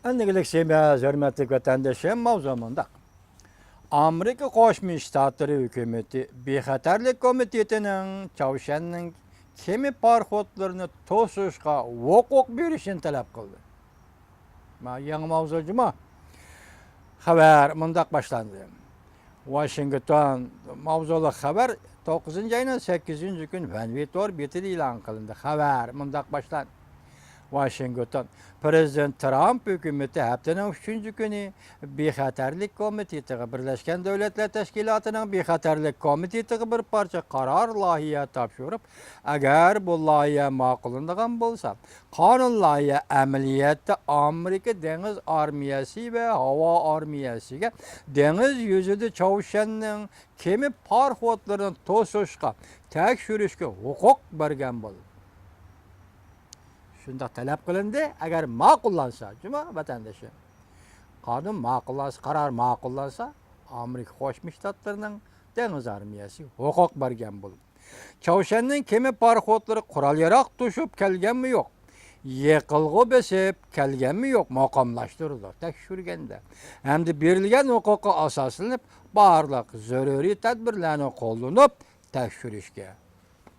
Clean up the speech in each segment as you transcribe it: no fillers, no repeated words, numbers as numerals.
Endilik sevmez, hürmetli vatandaşım mavzumunda. Amerika Qo'shma Shtatlari hukumati Bexatarlik komitetinin Chavshanning kema parxodlarini to'sishga huquq berishini talab qildi. Yangi mavzujimi? Xabar mundaq boshlandi. Washington mavzuli xabar 9-ayning 8-kun Vanvitor betida e'lon qilindi. Xabar mundaq boshlandi. Washington Prezident Trump hükümeti haftanın 3. günü Bexatarlik komitetiga Birleşken Devletler Teşkilatı'nın Bexatarlik komitetiga bir parça karar loyiha topshirib, agar bu loyiha ma'qullanadigan bo'lsa, qonun loyiha amaliyotda Amerika dengiz armiyasi va havo armiyasiga dengiz yuzida Chavshanning kema parxodlarini to'sishga, tekshirishga huquq bergan bo'ldi. Shunda talab qilindi, agar ma'qullansa, juma vatandashi. Qonun ma'qullansa, qaror ma'qullansa, Amerika Qo'shma Shtatlarining dengiz armiyasi huquq bergan bo'ldi. Chavshanning kema parxodlari qurol-yarog' to'shib kelganmi yo'q? Yiqilg'i besib kelganmi yo'q? Maqomlashtirildi, tekshirganda. Hamda berilgan huquqqa asoslanib, barliq zaruriy tadbirlarni qo'llanib, tekshirishga,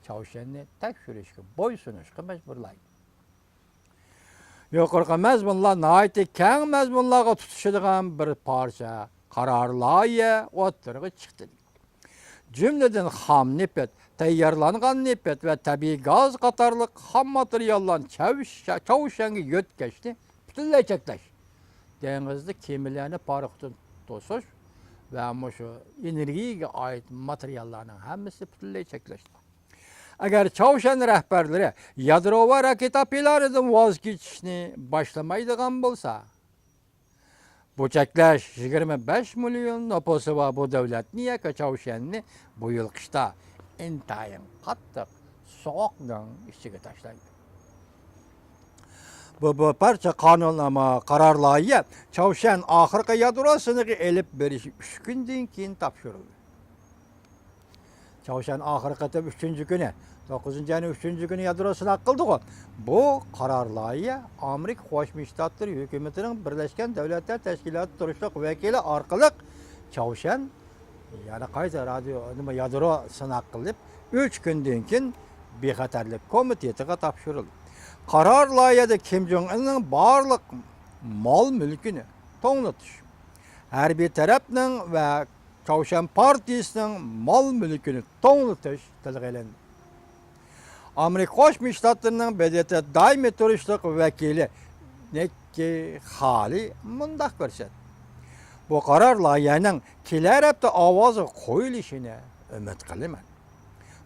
Chavshanni tekshirishga bo'ysunishga majburlaydi. Yuqorqi mazmunlar nihoyatda keng mazmunlarga tutishadigan bir parcha qaror loyiha o'tirg'i chiqdi. Jumladan xam nefet, tayyorlangan nefet va tabiiy gaz qatorliq xam materiallarni Chavshanga yo'tkashni butunlay cheklash, dengizda kemalarni parxoddan to'sish va shu energiyaga oid materiallarning hammasi butunlay cheklash. Agar Chavshan rahbarlari yadroviy raketa pilaridan voz kechishni boshlamaydigan bo'lsa, bu cheklash 25 million noposi va bu davlatni yoki Chavshanni bu yil qishda intayin qattiq sovuqdan ichiga tashlaydi. Bu parcha qonunlama qaror loyiha Chavshan oxirgi yadro siniga elib berish 3 kundan keyin topshirildi. Chavshan oxirgi 3. kuni 9-ayning 3. kuni yadro sinaq qildi-ku. Bu qaror loyiha Amerika Qo'shma Shtatlari hukumatining Birlashgan Davlatlar Tashkiloti turishliq vakili orqali Chavshan yana qayta yadro sinaq qilib 3 kundan keyin Bexatarlik komitetiga topshirildi. Qaror loyihada Kim Jong Unning barliq mol mulkini to'nglatish, harbiy tarafning va Chavshan partiyasining mol mulkini to'nglatish tilg'ilandi. Amerika Qo'shma Shtatlarining BDT doimiy turishliq vakili Nikki Haley mundaq ko'rsatdi. Bu qaror loyihaning kelar hafta ovozi qo'yilishini umid qilaman.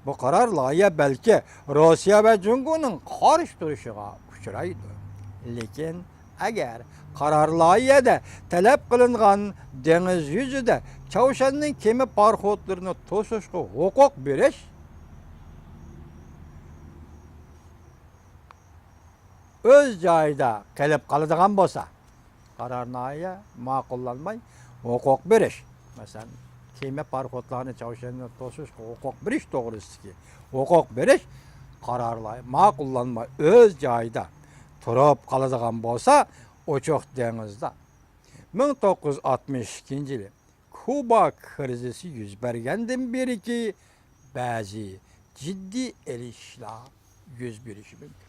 Bu qaror loyiha balki Rossiya va Jungoning qarshi turishiga uchraydi. Lekin agar qaror loyihada talab qilingan dengiz yuzida Chavshanning kema parxodlarini to'sishga huquq berish o'z joyida qilib qoladigan bo'lsa, qaror loyiha ma'qullanmay huquq berish, masalan, kema parxodlarini Chavshanni to'sishga huquq berish to'g'risida huquq berish qaror loyiha ma'qullanmay o'z joyida turib qoladigan bo'lsa, Ochiq dengizda 1962-yili Kuba krizisi yuz bergandan beriki ba'zi jiddiy ilishlar yuz berishi mumkin.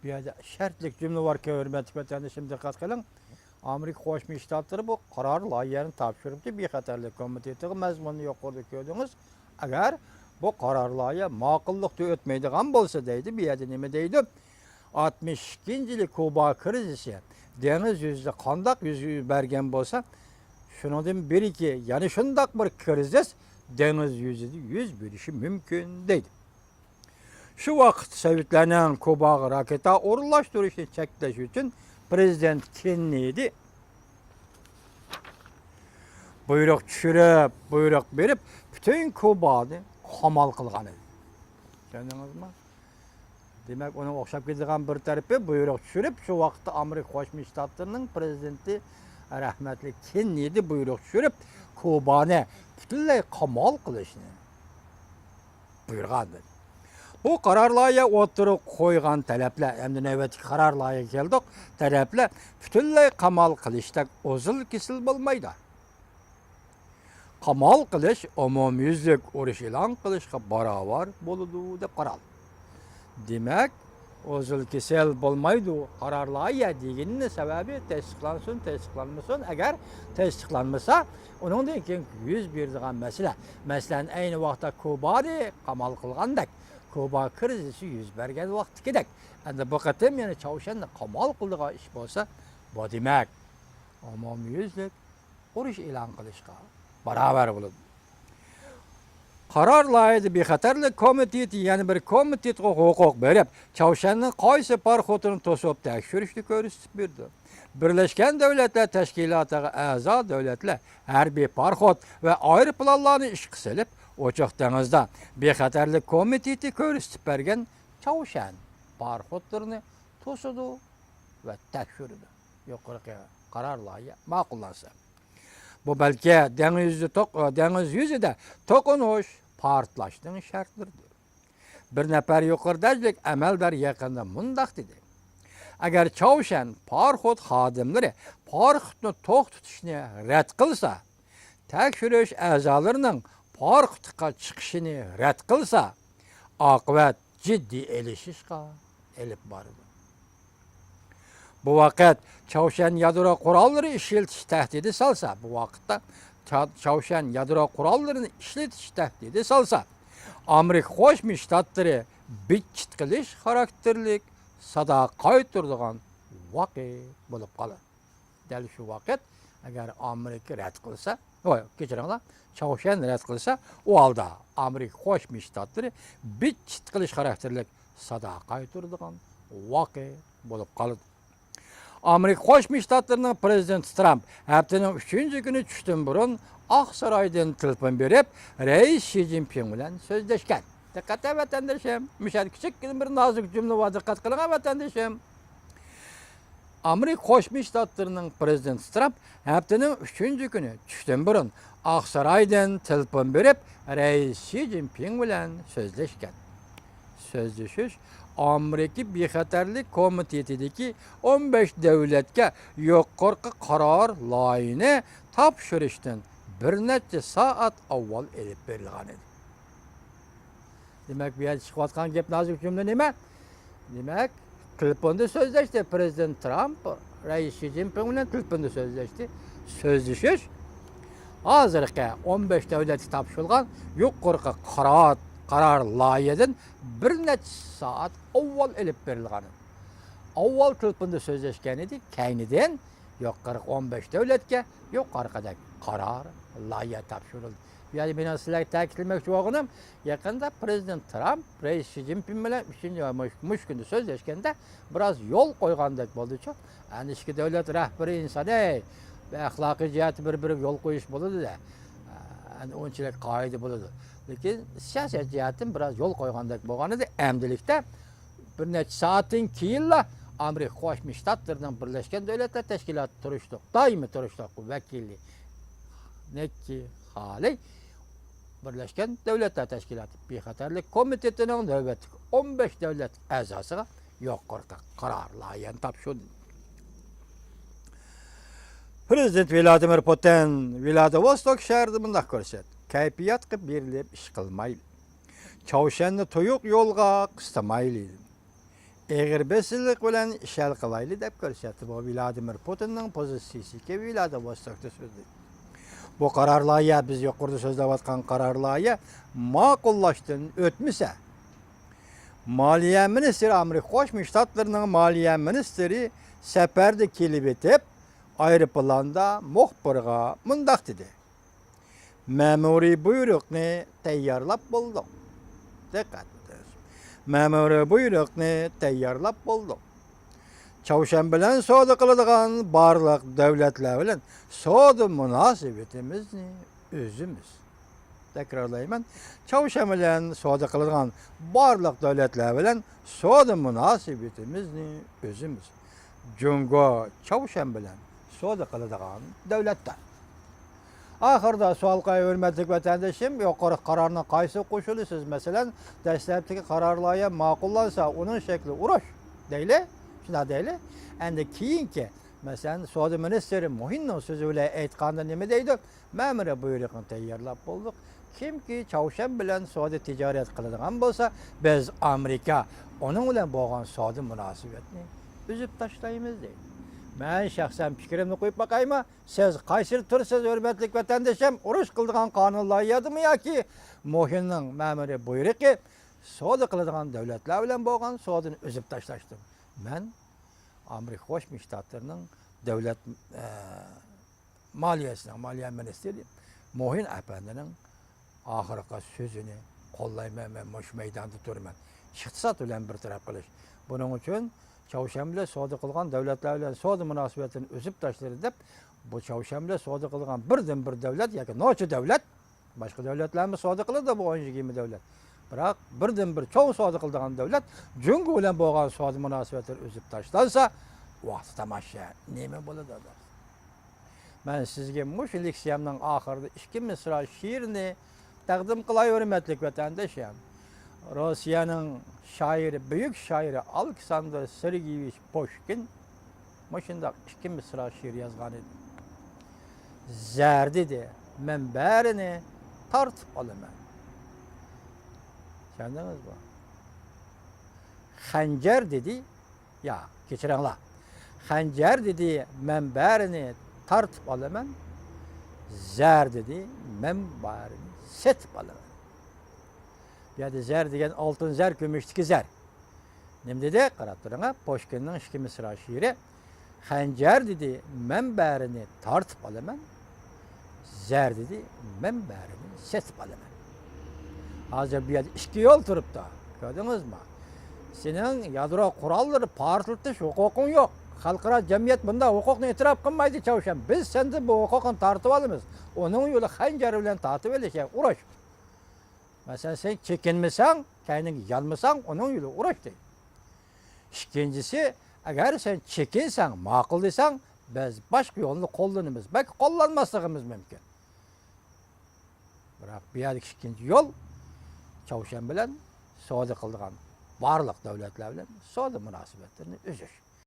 Bu yerda shartlik jumla borki, hurmatli vatandoshim, diqqat qiling. Amerika Qo'shma Shtatlari bu qaror loyihani topshiribdi, Bexatarlik komitetiga mazmunni yuqorida ko'rdingiz. Agar bu qaror loyiha ma'qullikda o'tmaydigan bo'lsa deydi, bu yerda nima deydi? 62-yili Kuba krizisi dengiz yuzida qandaq yuz bergan bo'lsa, shundan beriki, ya'ni shundaq bir krizis dengiz yuzida yuz berishi mumkin deydi. Shu vaqt Sovetlarning Kubaga raketa o'rinlashtirishni cheklash uchun Prezident Kennedy buyruq tushirib, buyruq berib, butun Kubani qamal qilgan edi. Tushundingizmi? Demak, uning o'xshab ketgan bir tarafi buyruq tushirib, shu vaqtda Amerika Qo'shma Shtatlarining prezidenti rahmatli Kennedy buyruq tushirib, Kubani butunlay qamal qilishni buyurgandi. Bu karar layığı oturup koygan talepler, hem de nöbetki karar layığı geldik, talepler bütünley kamal kılıştak ozul kesil bulmaydı. Kamal kılış, umumyüzlük uruş ilan kılışka baravar boludu de karal. Demek, ozul kesel bulmaydı karar layığı degenin sebebi tesdiqlanmasın. Eğer tesdiqlanmasa, onun da ki 100 birdiğen mesele. Mesela aynı vaxtda Kuba'da kamal kılgandak. Kuba krizisi yüz bergen vaqti kerak. Endi bu qatim yani Çavuşan'da kamal qildigan ish bo'lsa, bu demak umumyüzlük urush e'lon qilishga barobar bo'ladi. Qaror loyihasi bexatarlik komiteti, ya'ni bir komitetga huquq berib, Çavuşan'ning qaysi parxotini to'sib tekshirishni ko'rsatib berdi. Birleşken Devletler Teşkilatı'na a'zo davlatlar harbiy parxot ve ayrı planlarni ishga solib, Ochiq dengizda bexatarlik komiteti ko'rsatib bergan Çavuşan parxotlarini to'sidi va tekshirdi. Yuqorqi qaror loyiha ma'qullansa. Bu belki deniz yüzüde tokunuş, partlaştığın şartlarıdır. Bir nefer yukarıdacılık emeldar yakında mundak dedi. Eğer Çavuşan parxot xadimleri parxotni toq tutishni rad qilsa, tekshirish a'zolarining parxotga chiqishini rad qilsa, oqibat jiddiy elishishga elib boradi. Bu vaqt Çavuşan yadro qurolları işletish tahdidi salsa, bu vaqtda Çavuşan yadro qurollarini ishlatish tahdidi salsa, Amerika Qo'shma Shtatlari bitchit qilish xarakterlik sada qaytirdigan voqea bo'lib qoladi. Dal shu vaqt agar Amerika rad qilsa, kechiringlar, Çavuşan rad qilsa, u holda Amerika Qo'shma Shtatlari bitchit qilish xarakterlik sada qaytirdigan voqea bo'lib qoladi. Amerika Qo'shma Shtatlarining prezidenti Trump haftaning 3-kuni tushdan burun Oqsaroydan telefon berib, Reis Xi Jinping bilan so'zlashgan. Diqqat vatandoshim, mishal kichikgina bir nozik jumla va diqqat qiling vatandoshim. Amerika Qo'shma Shtatlarining prezidenti Trump haftaning 3-kuni tushdan burun Oqsaroydan telefon berib, Reis Xi Jinping bilan so'zlashgan. Sözleşiş Amerika Bexatarlik Komitetidagi 15 davlatga yuqorqi qaror loyihasini topshirishdan bir necha soat avval elib berilgan edi. Demak, bu yerda chiqayotgan gap nozik jumla nima? Demak, telefonda so'zlashdi prezident Trump, Rais Xi Jinping bilan telefonda so'zlashdi. So'zlashish hozirgi 15 davlatga topshirilgan yuqorqi qaror loyihadan bir necha soat avval elib berilgan. Avval telefonda so'zlashgan edi, keynidan yuqorqi 15 davlatga yuqorqidagi qaror loyiha topshirildi. Yani men sizlarga ta'kidlamoqchi bo'lganim, yaqinda prezident Trump Rais Xi Jinping bilan 3-kunda so'zlashganda biroz yo'l qo'ygandek bo'ldi-ku. Ana ikki davlat rahbari inson axloqiy jihati bir-biriga yo'l qo'yish bo'ladi-da. Ana o'nchilik qoida bo'ladi. Lekin siyosiy jihatdan biroz yo'l qo'ygandek bo'lgan edi. Amdilikda bir necha soatdan keyinla Amerika Qo'shma Shtatlarining Birlashgan Davlatlar Tashkiloti turishliq, doimiy turishliq vakili Nikki Haley Birlashgan Davlatlar Tashkiloti Bexatarlik Komitetining navbatdagi 15 davlat a'zosiga yuqorqi qaror loyihasini topshirdi. Prezident Vladimir Putin Vladivostok shahrida bunday ko'rsatdi. Kayfiyat qilib berilib ish qilmaydi. Çavuşanni to'yiq yo'lga qistamayli. Eg'ir besillik bilan ish hal qilayli deb ko'rsatdi. Bu Vladimir Putinning pozitsiyasiga Vladivostokda so'zladi. Bu qaror loyiha biz yuqorida so'zlayotgan qaror loyiha ma'qullashdan o'tmasa, Moliya ministri Amerika Qo'shma Shtatlarining Moliya ministri safarda kelib etib, aeroplanda muxbirga mundaq dedi. Ma'muriy buyruqni tayyorlab bo'ldim. Diqqat edasiz. Ma'muriy buyruqni tayyorlab bo'ldim. Çavuşan bilan savdo qiladigan barliq davlatlar bilan savdo munosabatimizni o'zimiz. Takrorlayman. Çavuşan bilan savdo qiladigan barliq davlatlar bilan savdo munosabatimizni o'zimiz. Jungo Çavuşan bilan savdo qiladigan davlatlar. Ahırda sualqa hürmetlik vatandaşım yuqori qarorni qaysi qo'shilasiz? Masalan, dastlabki qarorlarga ma'qullansa, uning shakli urush deyli. Shuna deyli. Endi keyingi masalan, Savdo ministri Muhinning so'zi bilan aytganda nima deydi? Ma'mura buyruqni tayyorlab bo'ldik. Kimki Chavshan bilan savdo tijorat qiladigan bo'lsa, biz Amerika uning bilan bo'lgan savdo munosabatni uzib tashlaymiz deydi. Men shaxsan fikrimni qo'yib boqaymi? Siz qaysi tursiz, hurmatli vatandoshim? Urush qiladigan qonunlar yadimi yoki Muhinning ma'muriy buyruqi savdo qiladigan davlatlar bilan bo'lgan savdoni uzib tashlashdim. Men Amerika Qo'shma Shtatlarining davlat moliya ministri Muhin apandining oxirgi so'zini qo'llayman, men mush maydonda turman. Iqtisod bilan bir taraf qilish. Buning uchun Chavshan bilan savdo qilgan davlatlar bilan savdo munosabatini uzib tashladi deb, bu Chavshan bilan savdo qilgan birdan bir davlat yoki nochi davlat, boshqa davlatlarmi savdo qiladi bu 10-20 davlat. Biroq birdan bir cho'ng savdo qiladigan davlat Jungo bilan bo'lgan savdo munosabatini uzib tashlansa, vaqt tamasha nima bo'ladi? Men sizga mush leksiyamning oxirida 2 misra she'rni taqdim qilay, hurmatli vatandoshim. Rossiyaning shoiri, buyuk shoiri Aleksandr Sergeyevich Pushkin shunday 2 misra she'r yozgan edi. Zar dedi, men barini tortib olaman. Tushundingizmi? Xanjar dedi, ya kechiringlar. Xanjar dedi, men barini tortib olaman. Zar dedi, men barini setib olaman. Bu yerda zar degan oltin zar, kumushniki zar. Nima dedi? Qarab turing, Pushkinning 2 misra she'ri. Xanjar dedi, men barini tortib olaman. Zar dedi, men barini setib olaman. Hozir bu yerda 2 yo'l turibdi. Ko'rdingizmi? Sening yadro qurollari portlatish huquqing yo'q. Xalqaro jamiyat bunda huquqni e'tirof qilmaydi Chavshan. Biz senda bu huquqni tortib olamiz. Uning yo'li xanjar bilan tortib olish, urush. Masalan, sen chekinmasang, kendin yalmasang, uning yo'li urush deydi. İkincisi, agar sen chekinsang, ma'qul desang, biz boshqa yo'lni qo'llanamiz. Balki qo'llanmasligimiz mumkin. Biroq bu yerdagi ikkinchi yo'l Chavshan bilan savdo qiladigan barliq davlatlar bilan savdo munosabatlarini uzish.